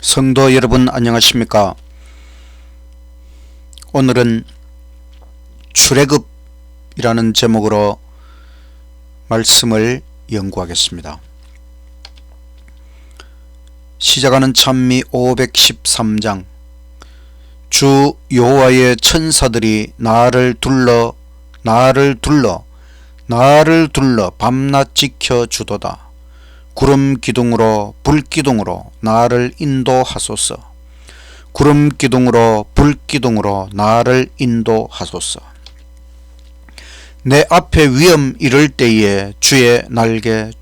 성도 여러분 안녕하십니까? 오늘은 출애굽이라는 제목으로 말씀을 연구하겠습니다. 시작하는 찬미 513장. 주 여호와의 천사들이 나를 둘러 밤낮 지켜 주도다. 구름 기둥으로 불 기둥으로 나를 인도하소서. 구름 기둥으로 불 기둥으로 나를 인도하소서. 내 앞에 위험 이를 때에 주의 날개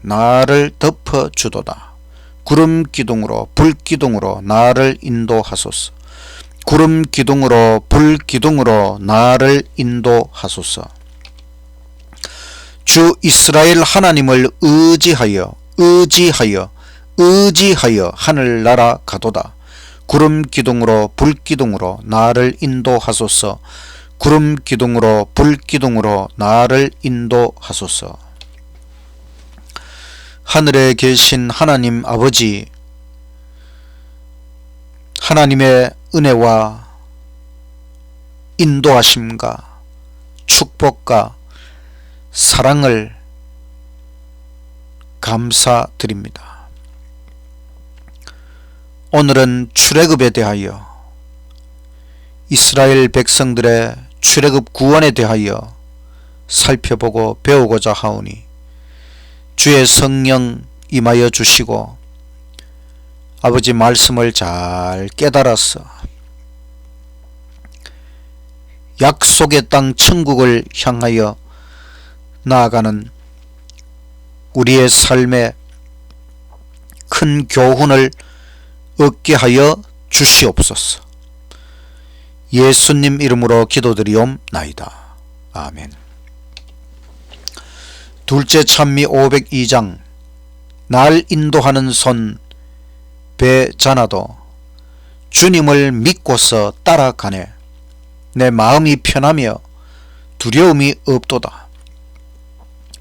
나를 덮어 주도다. 구름 기둥으로 불 기둥으로 나를 인도하소서. 구름 기둥으로 불 기둥으로 나를 인도하소서. 주 이스라엘 하나님을 의지하여 하늘나라 가도다. 구름 기둥으로 불 기둥으로 나를 인도하소서. 구름 기둥으로 불 기둥으로 나를 인도하소서. 하늘에 계신 하나님 아버지, 하나님의 은혜와 인도하심과 축복과 사랑을 감사드립니다. 오늘은 출애굽에 대하여, 이스라엘 백성들의 출애굽 구원에 대하여 살펴보고 배우고자 하오니 주의 성령 임하여 주시고 아버지 말씀을 잘 깨달아서 약속의 땅 천국을 향하여 나아가는 우리의 삶에 큰 교훈을 얻게 하여 주시옵소서. 예수님 이름으로 기도드리옵나이다. 아멘. 둘째 찬미 502장. 날 인도하는 손 배자나도 주님을 믿고서 따라가네. 내 마음이 편하며 두려움이 없도다.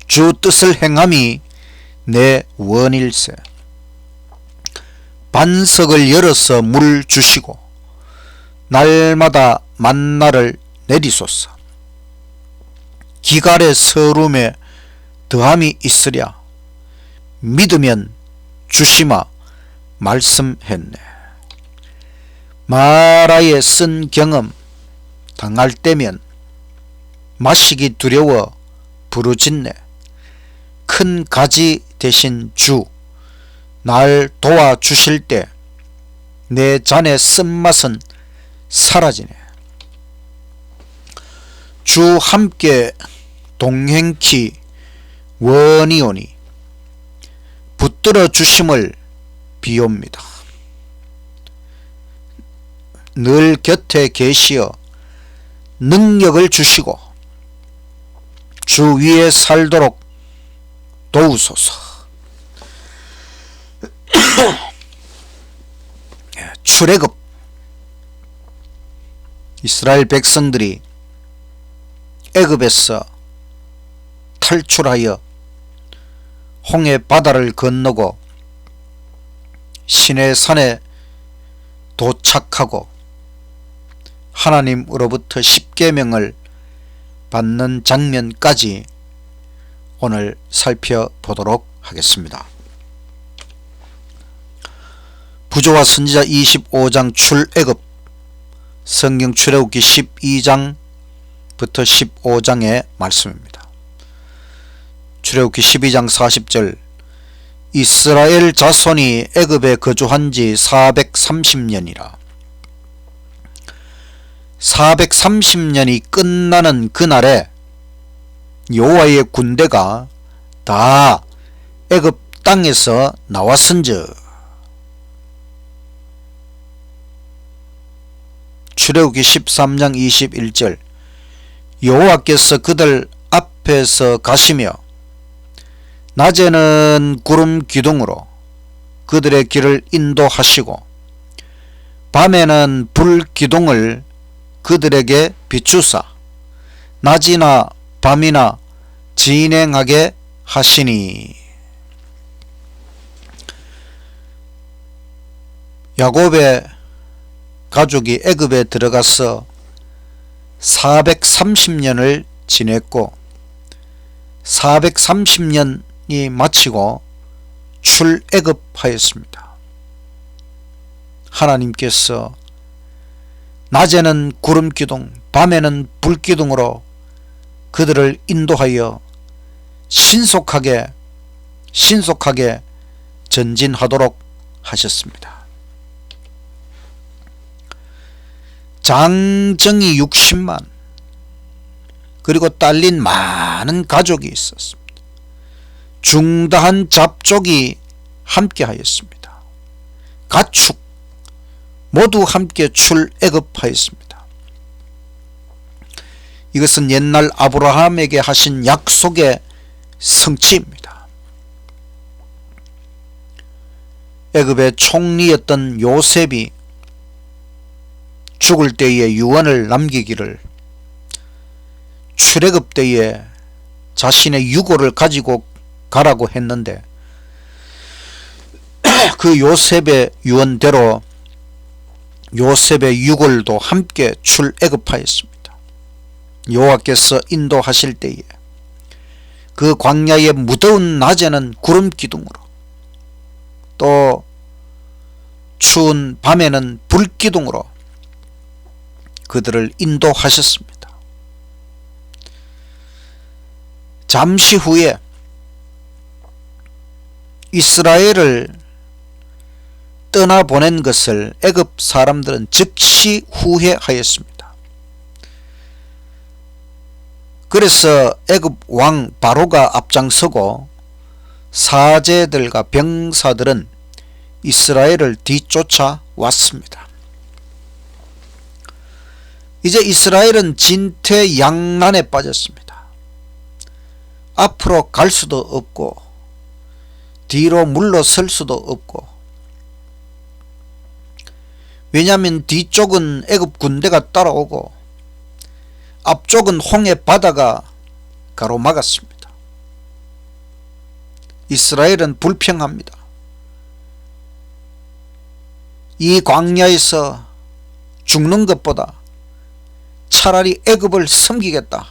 주 뜻을 행함이 내 원일세. 반석을 열어서 물 주시고 날마다 만나를 내리소서. 기갈의 서름에 더함이 있으랴. 믿으면 주시마 말씀했네. 마라에 쓴 경험 당할 때면 마시기 두려워 부르짖네. 큰 가지 되신 주, 날 도와주실 때 내 잔의 쓴맛은 사라지네. 주 함께 동행키 원이오니 붙들어 주심을 비옵니다. 늘 곁에 계시어 능력을 주시고 주 위에 살도록 도우소서. 출애굽. 이스라엘 백성들이 애굽에서 탈출하여 홍해 바다를 건너고 시내산에 도착하고 하나님으로부터 십계명을 받는 장면까지 오늘 살펴보도록 하겠습니다. 부조와 선지자 25장 출애굽, 성경 출애굽기 12장부터 15장의 말씀입니다. 출애굽기 12장 40절. 이스라엘 자손이 애굽에 거주한 지 430년이라. 430년이 끝나는 그날에 여호와의 군대가 다 애굽 땅에서 나왔은즉. 출애굽기 13장 21절. 여호와께서 그들 앞에서 가시며 낮에는 구름 기둥으로 그들의 길을 인도하시고 밤에는 불 기둥을 그들에게 비추사 낮이나 밤이나 진행하게 하시니. 야곱의 가족이 애굽에 들어가서 430년을 지냈고 430년이 마치고 출애굽하였습니다. 하나님께서 낮에는 구름기둥, 밤에는 불기둥으로 그들을 인도하여 신속하게 전진하도록 하셨습니다. 장정이 60만, 그리고 딸린 많은 가족이 있었습니다. 중다한 잡족이 함께 하였습니다. 가축 모두 함께 출애굽하였습니다. 이것은 옛날 아브라함에게 하신 약속의 성취입니다. 애굽의 총리였던 요셉이 죽을 때에 유언을 남기기를 출애굽 때에 자신의 유고를 가지고 가라고 했는데 그 요셉의 유언대로 요셉의 유골도 함께 출애굽하였습니다. 여호와께서 인도하실 때에 그 광야의 무더운 낮에는 구름기둥으로, 또 추운 밤에는 불기둥으로 그들을 인도하셨습니다. 잠시 후에 이스라엘을 떠나보낸 것을 애굽 사람들은 즉시 후회하였습니다. 그래서 애굽 왕 바로가 앞장서고 사제들과 병사들은 이스라엘을 뒤쫓아 왔습니다. 이제 이스라엘은 진퇴양난에 빠졌습니다. 앞으로 갈 수도 없고 뒤로 물러설 수도 없고, 왜냐하면 뒤쪽은 애굽 군대가 따라오고 앞쪽은 홍해 바다가 가로막았습니다. 이스라엘은 불평합니다. 이 광야에서 죽는 것보다 차라리 애굽을 섬기겠다.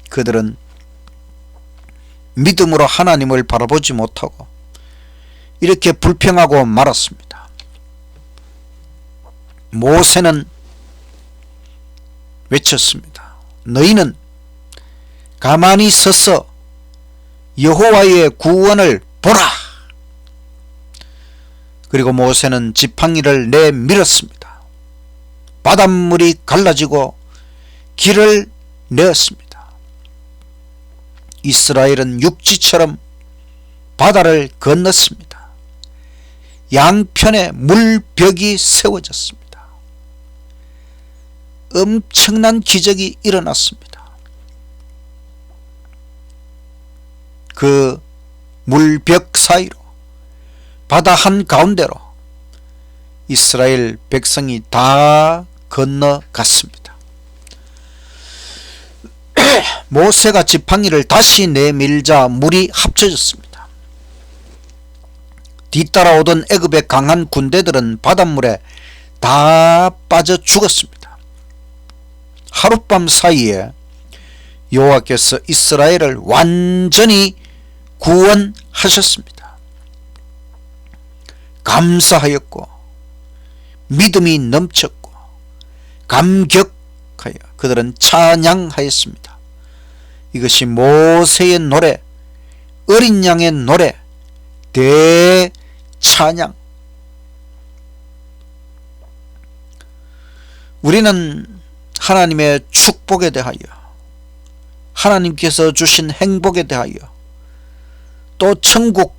그들은 믿음으로 하나님을 바라보지 못하고 이렇게 불평하고 말았습니다. 모세는 외쳤습니다. 너희는 가만히 서서 여호와의 구원을 보라. 그리고 모세는 지팡이를 내밀었습니다. 바닷물이 갈라지고 길을 내었습니다. 이스라엘은 육지처럼 바다를 건넜습니다. 양편에 물벽이 세워졌습니다. 엄청난 기적이 일어났습니다. 그 물벽 사이로, 바다 한가운데로 이스라엘 백성이 다 건너갔습니다. 모세가 지팡이를 다시 내밀자 물이 합쳐졌습니다. 뒤따라오던 애굽의 강한 군대들은 바닷물에 다 빠져 죽었습니다. 하룻밤 사이에 여호와께서 이스라엘을 완전히 구원하셨습니다. 감사하였고 믿음이 넘쳤고 감격하여 그들은 찬양하였습니다. 이것이 모세의 노래, 어린 양의 노래, 대찬양. 우리는 하나님의 축복에 대하여, 하나님께서 주신 행복에 대하여, 또 천국,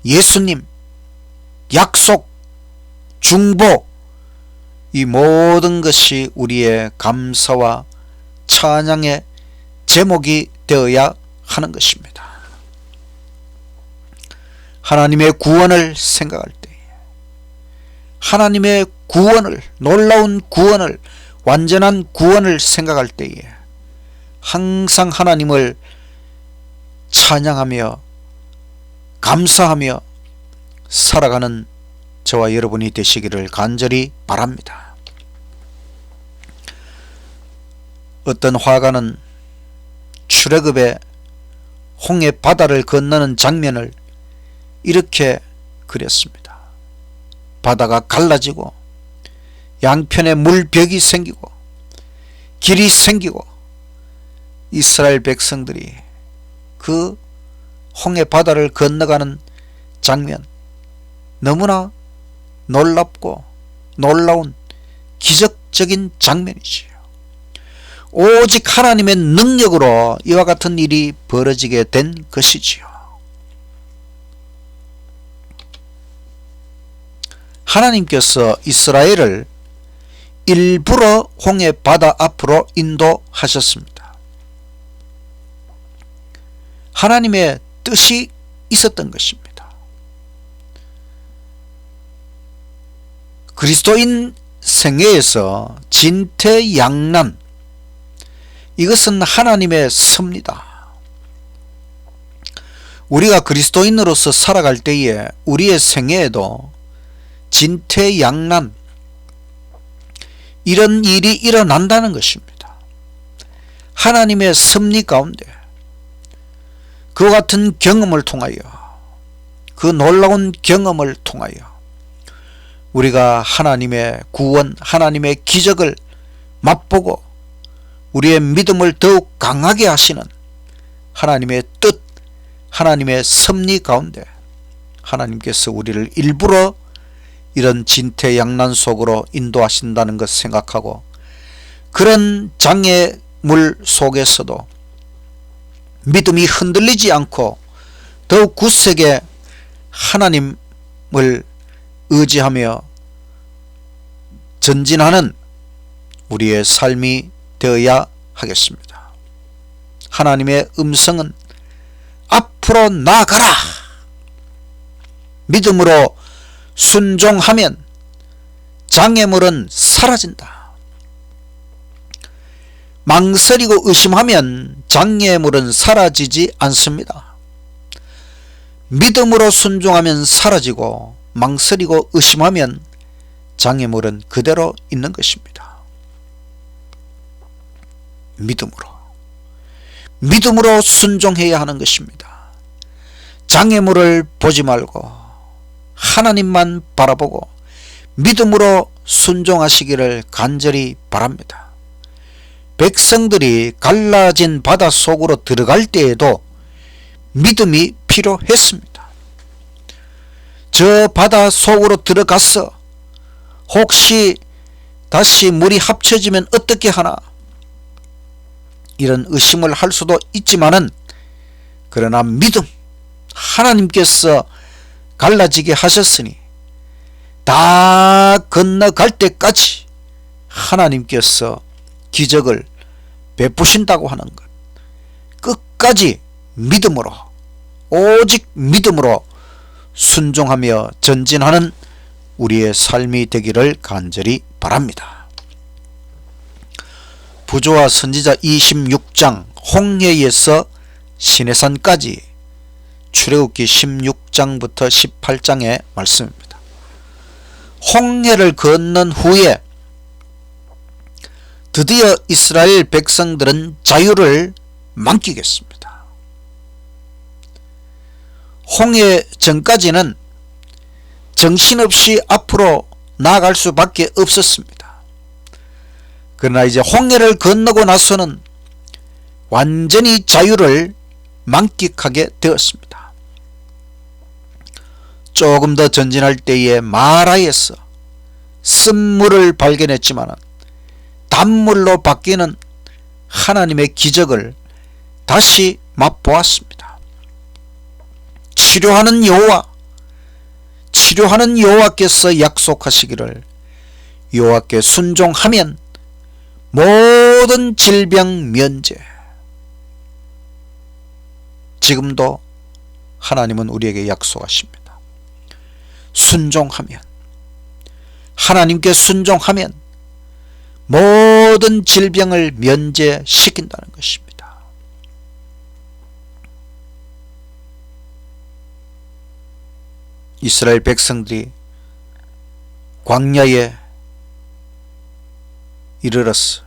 예수님, 약속, 중보, 이 모든 것이 우리의 감사와 찬양의 제목이 되어야 하는 것입니다. 하나님의 구원을 생각할 때에, 하나님의 구원을, 놀라운 구원을, 완전한 구원을 생각할 때에 항상 하나님을 찬양하며 감사하며 살아가는 저와 여러분이 되시기를 간절히 바랍니다. 어떤 화가는 출애굽의 홍해 바다를 건너는 장면을 이렇게 그렸습니다. 바다가 갈라지고 양편에 물벽이 생기고 길이 생기고 이스라엘 백성들이 그 홍해 바다를 건너가는 장면, 너무나 놀랍고 놀라운 기적적인 장면이지요. 오직 하나님의 능력으로 이와 같은 일이 벌어지게 된 것이지요. 하나님께서 이스라엘을 일부러 홍해 바다 앞으로 인도하셨습니다. 하나님의 뜻이 있었던 것입니다. 그리스도인 생애에서 진퇴양난, 이것은 하나님의 섭니다. 우리가 그리스도인으로서 살아갈 때에 우리의 생애에도 진퇴양난, 이런 일이 일어난다는 것입니다. 하나님의 섭리 가운데 그와 같은 경험을 통하여, 그 놀라운 경험을 통하여 우리가 하나님의 구원, 하나님의 기적을 맛보고 우리의 믿음을 더욱 강하게 하시는 하나님의 뜻, 하나님의 섭리 가운데 하나님께서 우리를 일부러 이런 진퇴양난 속으로 인도하신다는 것 생각하고, 그런 장애물 속에서도 믿음이 흔들리지 않고 더욱 굳세게 하나님을 의지하며 전진하는 우리의 삶이 되어야 하겠습니다. 하나님의 음성은 앞으로 나아가라, 믿음으로 순종하면 장애물은 사라진다. 망설이고 의심하면 장애물은 사라지지 않습니다. 믿음으로 순종하면 사라지고 망설이고 의심하면 장애물은 그대로 있는 것입니다. 믿음으로 순종해야 하는 것입니다. 장애물을 보지 말고 하나님만 바라보고 믿음으로 순종하시기를 간절히 바랍니다. 백성들이 갈라진 바다 속으로 들어갈 때에도 믿음이 필요했습니다. 저 바다 속으로 들어가서 혹시 다시 물이 합쳐지면 어떻게 하나, 이런 의심을 할 수도 있지만은, 그러나 믿음, 하나님께서 갈라지게 하셨으니 다 건너갈 때까지 하나님께서 기적을 베푸신다고 하는 것, 끝까지 믿음으로, 오직 믿음으로 순종하며 전진하는 우리의 삶이 되기를 간절히 바랍니다. 부조와 선지자 26장, 홍해에서 시내산까지, 출애굽기 16장부터 18장의 말씀입니다. 홍해를 건넌 후에 드디어 이스라엘 백성들은 자유를 만끽했습니다. 홍해 전까지는 정신없이 앞으로 나아갈 수밖에 없었습니다. 그러나 이제 홍해를 건너고 나서는 완전히 자유를 만끽하게 되었습니다. 조금 더 전진할 때에 마라에서 쓴물을 발견했지만 단물로 바뀌는 하나님의 기적을 다시 맛보았습니다. 치료하는 여호와께서 약속하시기를 여호와께 순종하면 모든 질병 면제. 지금도 하나님은 우리에게 약속하십니다. 순종하면, 하나님께 순종하면 모든 질병을 면제시킨다는 것입니다. 이스라엘 백성들이 광야에 이르렀어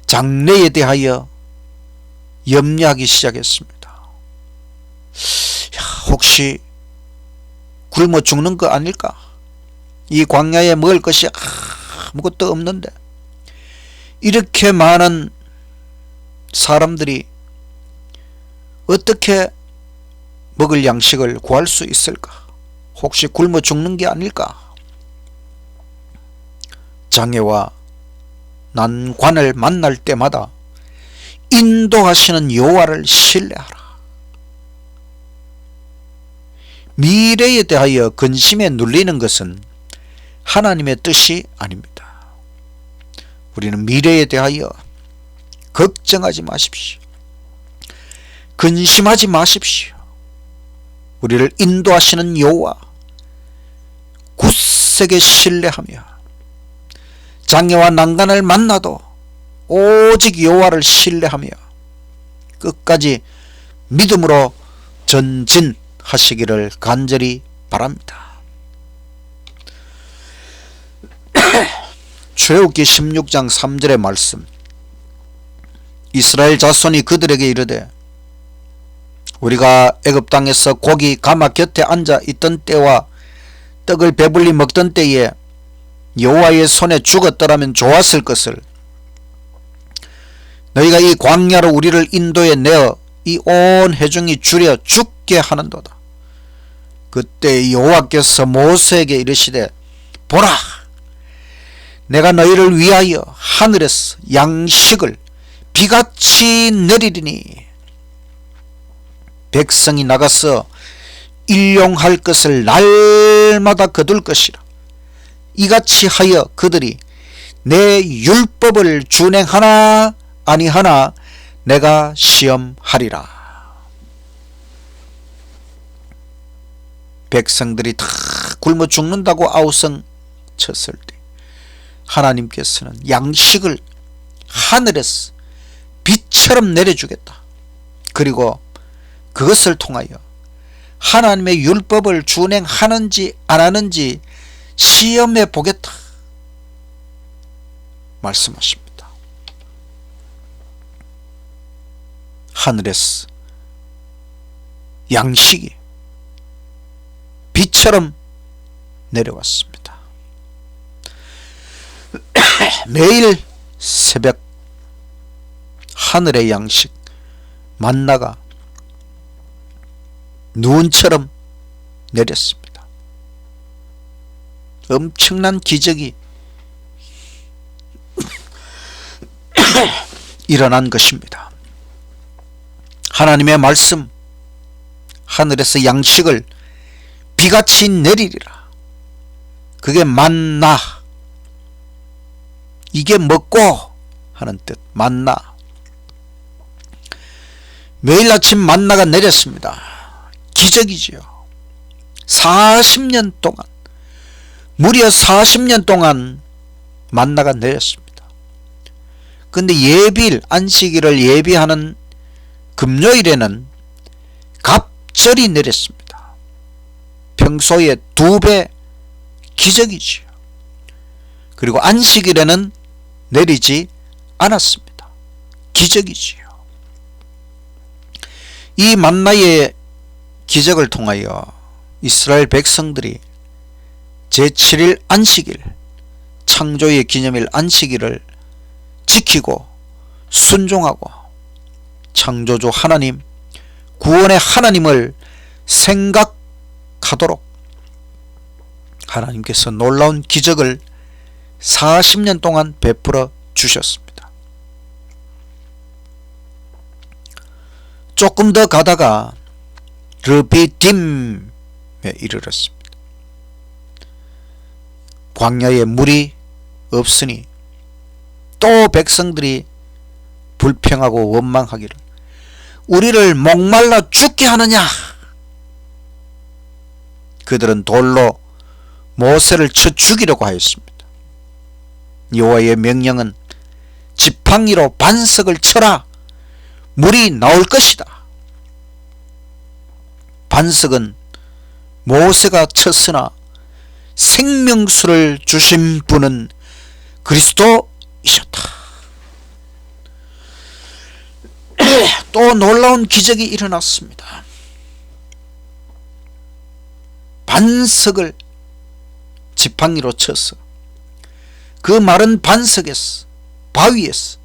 장래에 대하여 염려하기 시작했습니다. 혹시 굶어 죽는 거 아닐까? 이 광야에 먹을 것이 아무것도 없는데 이렇게 많은 사람들이 어떻게 먹을 양식을 구할 수 있을까? 혹시 굶어 죽는 게 아닐까? 장애와 난관을 만날 때마다 인도하시는 여호와를 신뢰하라. 미래에 대하여 근심에 눌리는 것은 하나님의 뜻이 아닙니다. 우리는 미래에 대하여 걱정하지 마십시오. 근심하지 마십시오. 우리를 인도하시는 여호와 굳세게 신뢰하며 장애와 난간을 만나도 오직 여호와를 신뢰하며 끝까지 믿음으로 전진하시기를 간절히 바랍니다. 출애굽기 16장 3절의 말씀. 이스라엘 자손이 그들에게 이르되 우리가 애굽 땅에서 고기 가마 곁에 앉아 있던 때와 떡을 배불리 먹던 때에 여호와의 손에 죽었더라면 좋았을 것을 너희가 이 광야로 우리를 인도에 내어 이 온 회중이 줄여 죽게 하는도다. 그때 여호와께서 모세에게 이르시되 보라 내가 너희를 위하여 하늘에서 양식을 비같이 내리리니 백성이 나가서 일용할 것을 날마다 거둘 것이라. 이같이 하여 그들이 내 율법을 준행하나 아니하나 내가 시험하리라. 백성들이 다 굶어 죽는다고 아우성 쳤을 때 하나님께서는 양식을 하늘에서 빛처럼 내려주겠다. 그리고 그것을 통하여 하나님의 율법을 준행하는지 안 하는지 시험해 보겠다 말씀하십니다. 하늘에서 양식이 빛처럼 내려왔습니다. 매일 새벽 하늘의 양식 만나가 눈처럼 내렸습니다. 엄청난 기적이 일어난 것입니다. 하나님의 말씀 하늘에서 양식을 비같이 내리리라. 그게 만나, 이게 먹고 하는 뜻. 만나. 매일 아침 만나가 내렸습니다. 기적이지요. 40년 동안, 무려 40년 동안 만나가 내렸습니다. 그런데 예비일, 안식일을 예비하는 금요일에는 갑절이 내렸습니다. 평소에 2배 기적이지요. 그리고 안식일에는 내리지 않았습니다. 기적이지요. 이 만나의 기적을 통하여 이스라엘 백성들이 제7일 안식일, 창조의 기념일 안식일을 지키고 순종하고 창조주 하나님, 구원의 하나님을 생각하도록 하나님께서 놀라운 기적을 40년 동안 베풀어 주셨습니다. 조금 더 가다가 르비딤에 이르렀습니다. 광야에 물이 없으니 또 백성들이 불평하고 원망하기를 우리를 목말라 죽게 하느냐. 그들은 돌로 모세를 쳐 죽이려고 하였습니다. 여호와의 명령은 지팡이로 반석을 쳐라. 물이 나올 것이다. 반석은 모세가 쳤으나 생명수를 주신 분은 그리스도이셨다. 또 놀라운 기적이 일어났습니다. 반석을 지팡이로 쳐서 그 마른 반석에서, 바위에서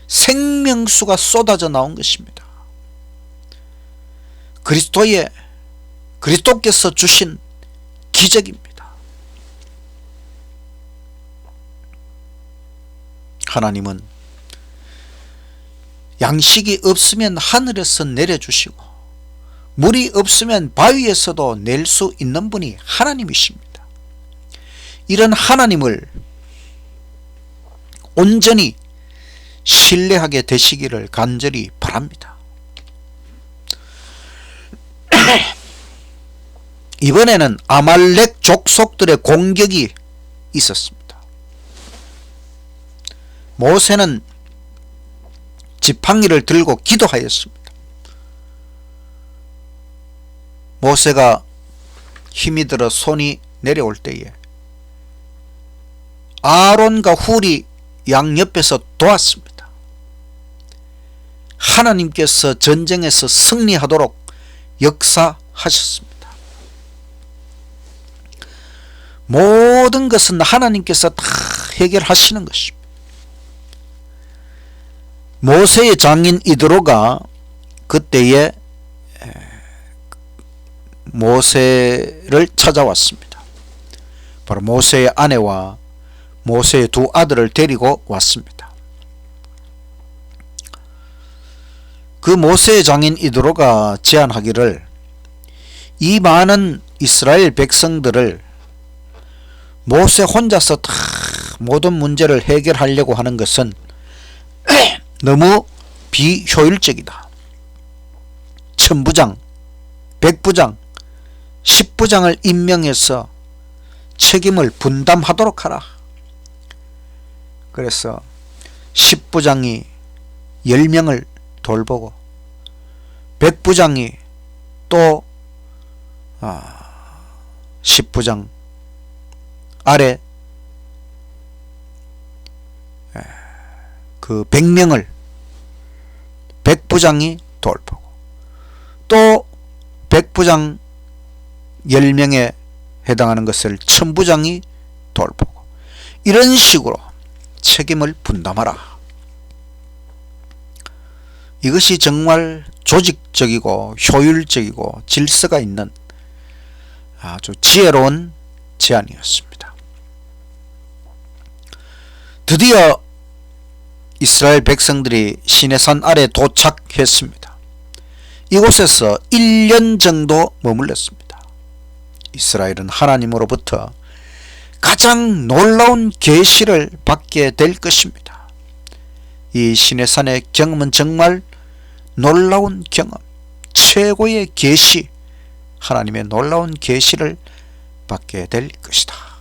생명수가 쏟아져 나온 것입니다. 그리스도께서 주신 기적입니다. 하나님은 양식이 없으면 하늘에서 내려주시고 물이 없으면 바위에서도 낼 수 있는 분이 하나님이십니다. 이런 하나님을 온전히 신뢰하게 되시기를 간절히 바랍니다. 이번에는 아말렉 족속들의 공격이 있었습니다. 모세는 지팡이를 들고 기도하였습니다. 모세가 힘이 들어 손이 내려올 때에 아론과 훌이 양옆에서 도왔습니다. 하나님께서 전쟁에서 승리하도록 역사하셨습니다. 모든 것은 하나님께서 다 해결하시는 것입니다. 모세의 장인 이드로가 그때에 모세를 찾아왔습니다. 바로 모세의 아내와 모세의 두 아들을 데리고 왔습니다. 그 모세의 장인 이드로가 제안하기를 이 많은 이스라엘 백성들을 모세 혼자서 다 모든 문제를 해결하려고 하는 것은 너무 비효율적이다. 천부장, 백부장, 십부장을 임명해서 책임을 분담하도록 하라. 그래서 십부장이 10명을 돌보고 백부장이 또 십부장 아래 그 100명을 백부장이 돌보고 또 백부장 10명에 해당하는 것을 천부장이 돌보고 이런 식으로 책임을 분담하라. 이것이 정말 조직적이고 효율적이고 질서가 있는 아주 지혜로운 제안이었습니다. 드디어 이스라엘 백성들이 시내산 아래 도착했습니다. 이곳에서 1년 정도 머물렀습니다. 이스라엘은 하나님으로부터 가장 놀라운 계시를 받게 될 것입니다. 이 시내산의 경험은 정말 놀라운 경험, 최고의 계시, 하나님의 놀라운 계시를 받게 될 것이다.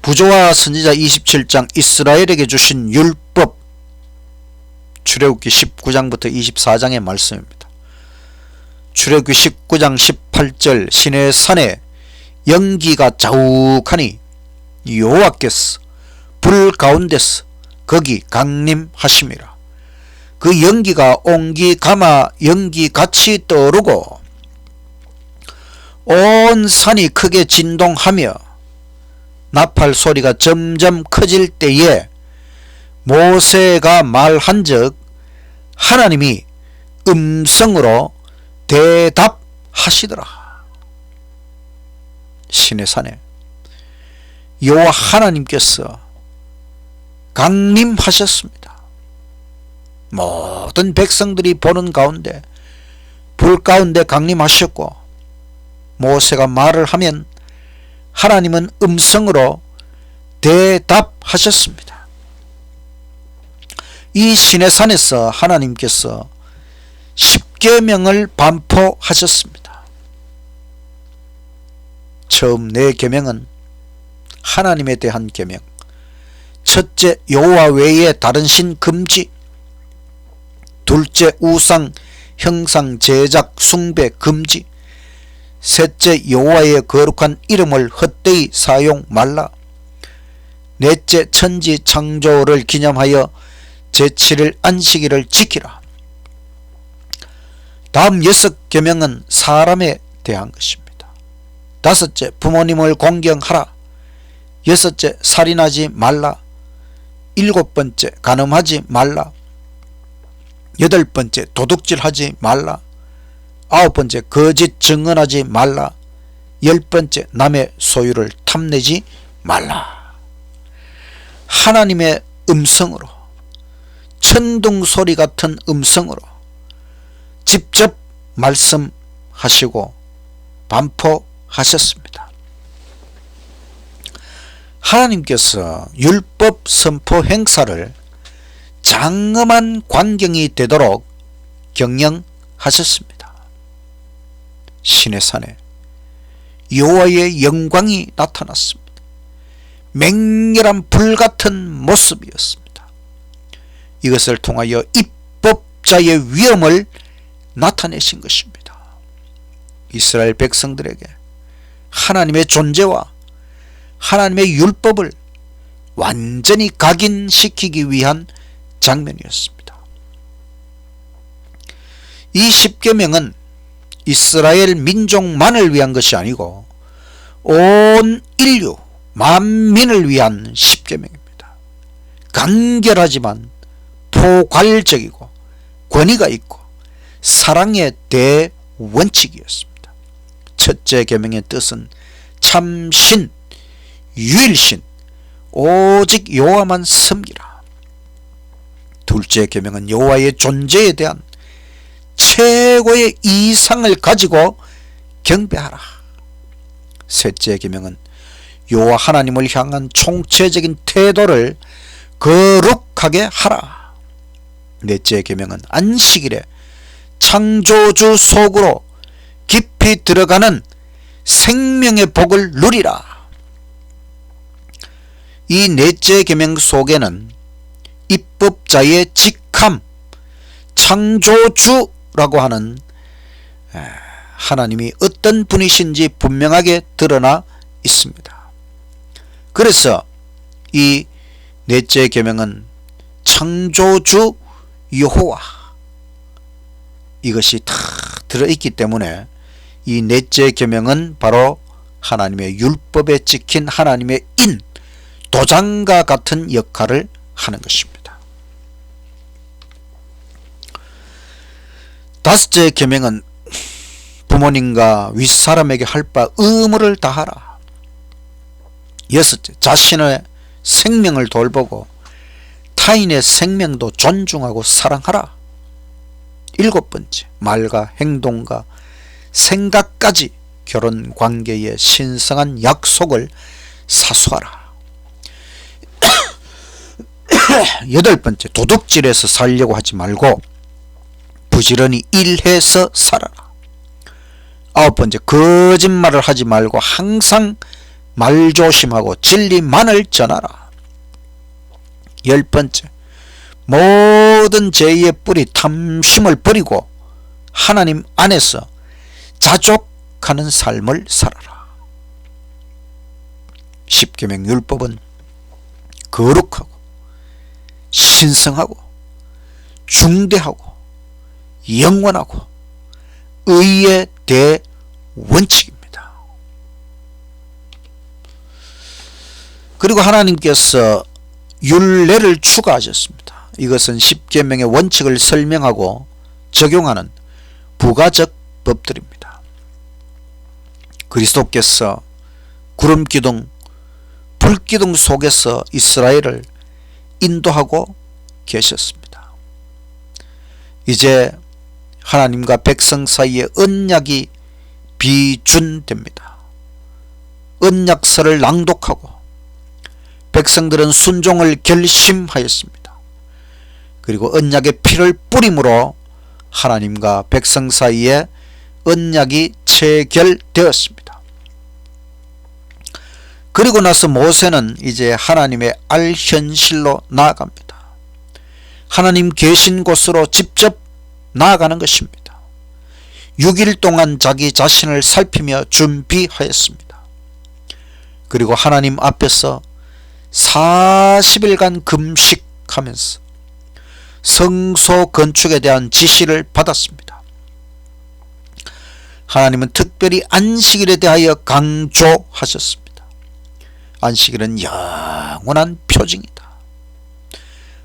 부조와 선지자 27장 이스라엘에게 주신 율법, 출애굽기 19장부터 24장의 말씀입니다. 출애굽기 19장 18절 시내산에 연기가 자욱하니 여호와께서 불 가운데서 거기 강림하심이라. 그 연기가 옹기 가마 연기같이 떠오르고 온 산이 크게 진동하며 나팔 소리가 점점 커질 때에 모세가 말한즉 하나님이 음성으로 대답하시더라. 시내산에 여호와 하나님께서 강림하셨습니다. 모든 백성들이 보는 가운데 불 가운데 강림하셨고 모세가 말을 하면 하나님은 음성으로 대답하셨습니다. 이 시내산에서 하나님께서 십계명을 반포하셨습니다. 처음 네 계명은 하나님에 대한 계명, 첫째 여호와 외에 다른 신 금지, 둘째 우상 형상 제작 숭배 금지, 셋째, 여호와의 거룩한 이름을 헛되이 사용 말라. 넷째, 천지 창조를 기념하여 제7일 안식일을 지키라. 다음 6계명은 사람에 대한 것입니다. 다섯째, 부모님을 공경하라. 여섯째, 살인하지 말라. 일곱 번째, 간음하지 말라. 여덟 번째, 도둑질하지 말라. 아홉 번째, 거짓 증언하지 말라. 열 번째, 남의 소유를 탐내지 말라. 하나님의 음성으로, 천둥 소리 같은 음성으로 직접 말씀하시고 반포하셨습니다. 하나님께서 율법 선포 행사를 장엄한 광경이 되도록 경영하셨습니다. 시내산에 여호와의 영광이 나타났습니다. 맹렬한 불같은 모습이었습니다. 이것을 통하여 입법자의 위엄을 나타내신 것입니다. 이스라엘 백성들에게 하나님의 존재와 하나님의 율법을 완전히 각인시키기 위한 장면이었습니다. 이 10계명은 이스라엘 민족만을 위한 것이 아니고 온 인류 만민을 위한 10계명입니다. 간결하지만 포괄적이고 권위가 있고 사랑의 대원칙이었습니다. 첫째 계명의 뜻은 참신, 유일신, 오직 여호와만 섬기라. 둘째 계명은 여호와의 존재에 대한 최고의 이상을 가지고 경배하라. 셋째 계명은 여호와 하나님을 향한 총체적인 태도를 거룩하게 하라. 넷째 계명은 안식일에 창조주 속으로 깊이 들어가는 생명의 복을 누리라. 이 넷째 계명 속에는 입법자의 직함, 창조주라고 하는 하나님이 어떤 분이신지 분명하게 드러나 있습니다. 그래서 이 넷째 계명은 창조주 여호와, 이것이 다 들어있기 때문에 이 넷째 계명은 바로 하나님의 율법에 찍힌 하나님의 인, 도장과 같은 역할을 하는 것입니다. 다섯째 계명은 부모님과 윗사람에게 할 바 의무를 다하라. 여섯째, 자신의 생명을 돌보고 타인의 생명도 존중하고 사랑하라. 일곱 번째, 말과 행동과 생각까지 결혼 관계의 신성한 약속을 사수하라. 여덟 번째, 도둑질해서 살려고 하지 말고 부지런히 일해서 살아라. 아홉 번째, 거짓말을 하지 말고 항상 말조심하고 진리만을 전하라. 열 번째, 모든 죄의 뿌리 탐심을 버리고 하나님 안에서 자족하는 삶을 살아라. 십계명 율법은 거룩하고 신성하고 중대하고 영원하고 의의 대원칙입니다. 그리고 하나님께서 율례를 추가하셨습니다. 이것은 십계명의 원칙을 설명하고 적용하는 부가적 법들입니다. 그리스도께서 구름기둥, 불기둥 속에서 이스라엘을 인도하고 계셨습니다. 이제 하나님과 백성 사이에 언약이 비준됩니다. 언약서를 낭독하고 백성들은 순종을 결심하였습니다. 그리고 언약의 피를 뿌림으로 하나님과 백성 사이에 언약이 체결되었습니다. 그리고 나서 모세는 이제 하나님의 알현실로 나아갑니다. 하나님 계신 곳으로 직접 나아가는 것입니다. 6일 동안 자기 자신을 살피며 준비하였습니다. 그리고 하나님 앞에서 40일간 금식하면서 성소 건축에 대한 지시를 받았습니다. 하나님은 특별히 안식일에 대하여 강조하셨습니다. 안식일은 영원한 표징이다.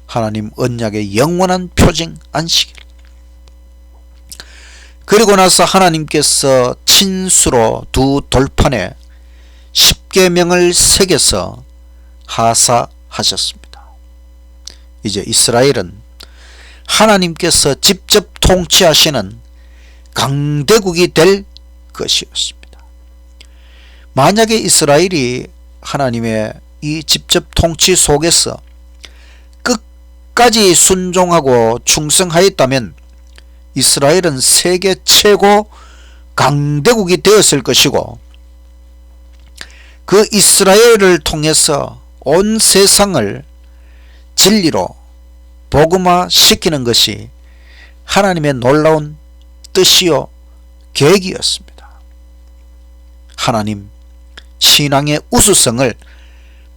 하나님 언약의 영원한 표징 안식일. 그리고 나서 하나님께서 친수로 두 돌판에 십계명을 새겨서 하사하셨습니다. 이제 이스라엘은 하나님께서 직접 통치하시는 강대국이 될 것이었습니다. 만약에 이스라엘이 하나님의 이 직접 통치 속에서 끝까지 순종하고 충성하였다면 이스라엘은 세계 최고 강대국이 되었을 것이고, 그 이스라엘을 통해서 온 세상을 진리로 복음화시키는 것이 하나님의 놀라운 뜻이요 계획이었습니다. 하나님 신앙의 우수성을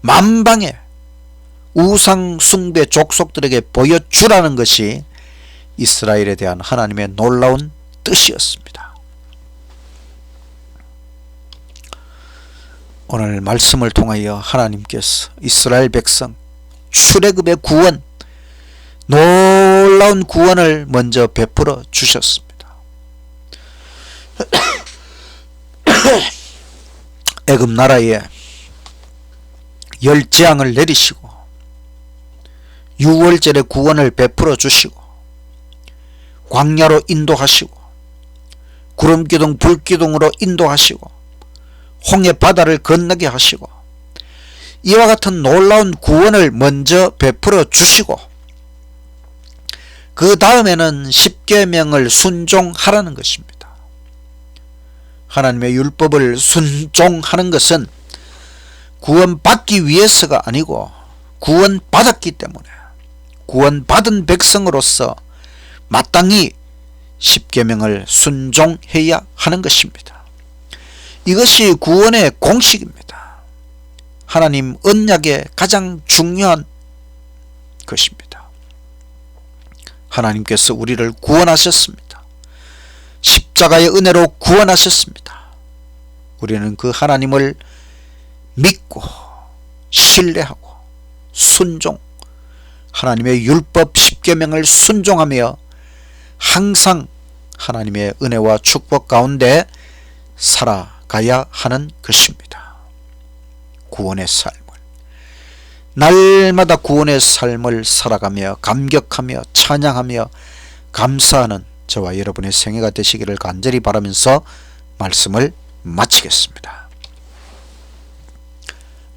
만방에 우상 숭배 족속들에게 보여주라는 것이 이스라엘에 대한 하나님의 놀라운 뜻이었습니다. 오늘 말씀을 통하여 하나님께서 이스라엘 백성 출애굽의 구원, 놀라운 구원을 먼저 베풀어 주셨습니다. 애굽 나라에 열 재앙을 내리시고 6월절에 구원을 베풀어 주시고 광야로 인도하시고 구름기둥 불기둥으로 인도하시고 홍해 바다를 건너게 하시고 이와 같은 놀라운 구원을 먼저 베풀어 주시고, 그 다음에는 십계명을 순종하라는 것입니다. 하나님의 율법을 순종하는 것은 구원받기 위해서가 아니고 구원받았기 때문에 구원받은 백성으로서 마땅히 십계명을 순종해야 하는 것입니다. 이것이 구원의 공식입니다. 하나님 언약의 가장 중요한 것입니다. 하나님께서 우리를 구원하셨습니다. 십자가의 은혜로 구원하셨습니다. 우리는 그 하나님을 믿고 신뢰하고 순종, 하나님의 율법 십계명을 순종하며 항상 하나님의 은혜와 축복 가운데 살아가야 하는 것입니다. 구원의 삶을, 날마다 구원의 삶을 살아가며 감격하며 찬양하며 감사하는 저와 여러분의 생애가 되시기를 간절히 바라면서 말씀을 마치겠습니다.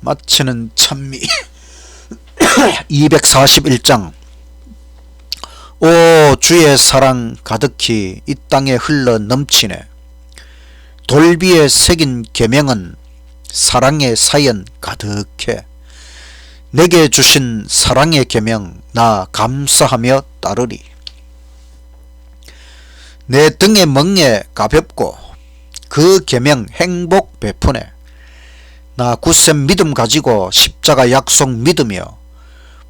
마치는 찬미 241장. 오 주의 사랑 가득히 이 땅에 흘러 넘치네. 돌비에 새긴 계명은 사랑의 사연 가득해. 내게 주신 사랑의 계명 나 감사하며 따르리. 내 등의 멍에 가볍고 그 계명 행복 베푸네. 나 굳센 믿음 가지고 십자가 약속 믿으며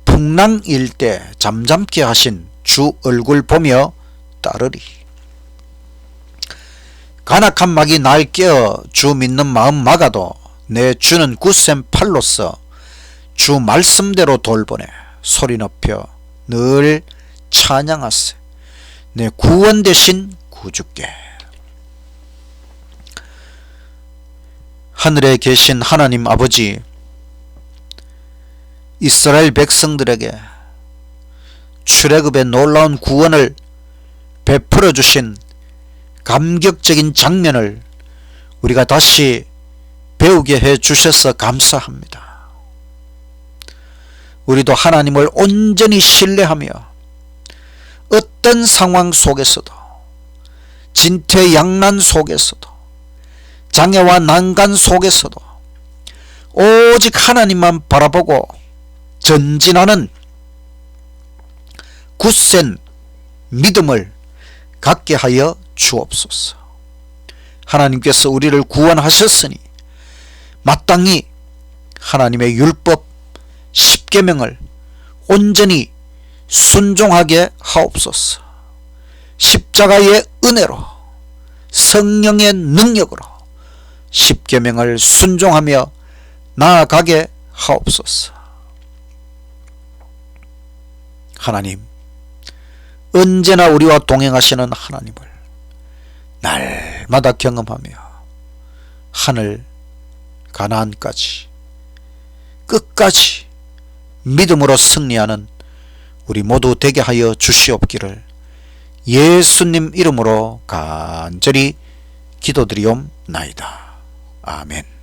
풍랑일 때 잠잠케 하신 주 얼굴 보며 따르리. 간악한 막이 날 깨어 주 믿는 마음 막아도 내 주는 굳센 팔로서 주 말씀대로 돌보네. 소리 높여 늘 찬양하세. 내 구원 되신 구주께. 하늘에 계신 하나님 아버지, 이스라엘 백성들에게 출애굽의 놀라운 구원을 베풀어 주신 감격적인 장면을 우리가 다시 배우게 해 주셔서 감사합니다. 우리도 하나님을 온전히 신뢰하며 어떤 상황 속에서도, 진퇴양난 속에서도, 장애와 난간 속에서도 오직 하나님만 바라보고 전진하는 굳센 믿음을 갖게 하여 주옵소서. 하나님께서 우리를 구원하셨으니 마땅히 하나님의 율법 10계명을 온전히 순종하게 하옵소서. 십자가의 은혜로 성령의 능력으로 10계명을 순종하며 나아가게 하옵소서. 하나님, 언제나 우리와 동행하시는 하나님을 날마다 경험하며 하늘 가나안까지 끝까지 믿음으로 승리하는 우리 모두 되게 하여 주시옵기를 예수님 이름으로 간절히 기도드리옵나이다. 아멘.